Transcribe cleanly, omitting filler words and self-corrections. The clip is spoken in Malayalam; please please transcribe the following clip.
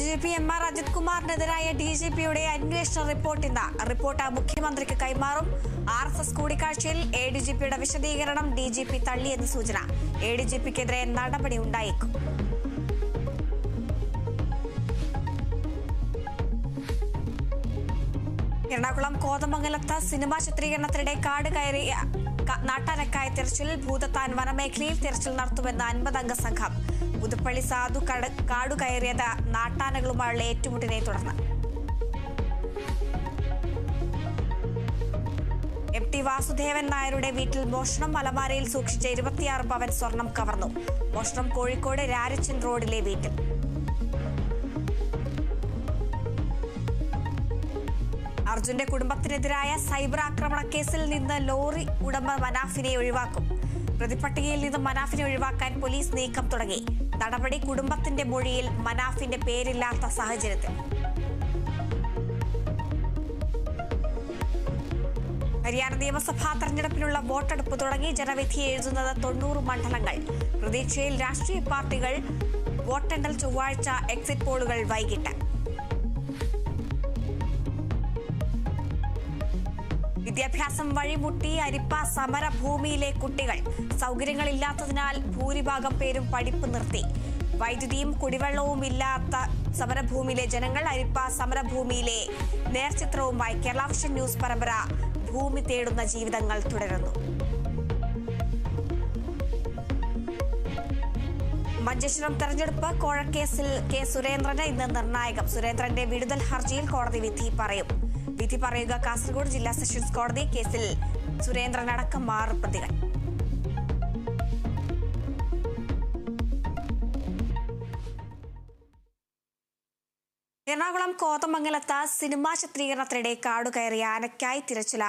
ADGP MR അജിത് കുമാറിനെതിരായ DGPയുടെ അന്വേഷണ റിപ്പോർട്ട് മുഖ്യമന്ത്രിക്ക് കൈമാറും. RSS കൂടിക്കാഴ്ചയിൽ ADGPയുടെ വിശദീകരണം DGP തള്ളിയെന്ന് സൂചന. ADGPക്കെതിരെ നടപടി ഉണ്ടായേക്കും. എറണാകുളം കോതമംഗലത്ത് സിനിമാ ചിത്രീകരണത്തിനിടെ കാട് കയറിയ നാട്ടാനക്കായ തിരച്ചിൽ. ഭൂതത്താൻ വനമേഖലയിൽ തിരച്ചിൽ നടത്തുമെന്ന് 50-അംഗ സംഘം. പുതുപ്പള്ളി സാധു കാടു കയറിയത് നാട്ടാനകളുമായുള്ള ഏറ്റുമുട്ടലിനെ തുടർന്ന്. MT വാസുദേവൻ നായരുടെ വീട്ടിൽ മോഷണം. അലമാരയിൽ സൂക്ഷിച്ച 26 പവൻ സ്വർണം കവർന്നു. മോഷണം കോഴിക്കോട് രാരച്ചൻ റോഡിലെ വീട്ടിൽ. അർജുന്റെ കുടുംബത്തിനെതിരായ സൈബർ ആക്രമണ കേസിൽ നിന്ന് ലോറി ഉടമ മനാഫിനെ ഒഴിവാക്കും. പ്രതിപട്ടികയിൽ നിന്ന് മനാഫിനെ ഒഴിവാക്കാൻ പോലീസ് നീക്കം തുടങ്ങി. നടപടി കുടുംബത്തിന്റെ മൊഴിയിൽ മനാഫിന്റെ പേരില്ലാത്ത സാഹചര്യത്തിൽ. ഹരിയാന നിയമസഭാ തെരഞ്ഞെടുപ്പിനുള്ള വോട്ടെടുപ്പ് തുടങ്ങി. ജനവിധി എഴുതുന്നത് 90 മണ്ഡലങ്ങൾ. പ്രതീക്ഷയിൽ രാഷ്ട്രീയ പാർട്ടികൾ. വോട്ടെണ്ണൽ ചൊവ്വാഴ്ച. എക്സിറ്റ് പോളുകൾ വൈകിട്ട്. വിദ്യാഭ്യാസം വഴിമുട്ടി അരിപ്പ സമരഭൂമിയിലെ കുട്ടികൾ. സൗകര്യങ്ങളില്ലാത്തതിനാൽ ഭൂരിഭാഗം പേരും പഠിപ്പ് നിർത്തി. വൈദ്യുതിയും കുടിവെള്ളവും ഇല്ലാത്ത സമരഭൂമിയിലെ ജനങ്ങൾ. അരിപ്പ സമരഭൂമിയിലെ നേർചിത്രവുമായി കേരള വിഷൻ ന്യൂസ് പരമ്പര. ഭൂമി തേടുന്ന ജീവിതങ്ങൾ തുടരുന്നു. മഞ്ചേശ്വരം തെരഞ്ഞെടുപ്പ് കോഴക്കേസിൽ K. സുരേന്ദ്രന് ഇന്ന് നിർണായകം. സുരേന്ദ്രന്റെ വിടുതൽ ഹർജിയിൽ കോടതി വിധി പറയും. വിധി പറയുക കാസർഗോഡ് ജില്ലാ സെഷൻസ് കോടതി. കേസിൽ സുരേന്ദ്രനടക്കം 6 പ്രതികൾ. എറണാകുളം കോതമംഗലത്ത് സിനിമാ ചിത്രീകരണത്തിനിടെ കാടുകയറിയ ആനയ്ക്കായി തിരച്ചിൽ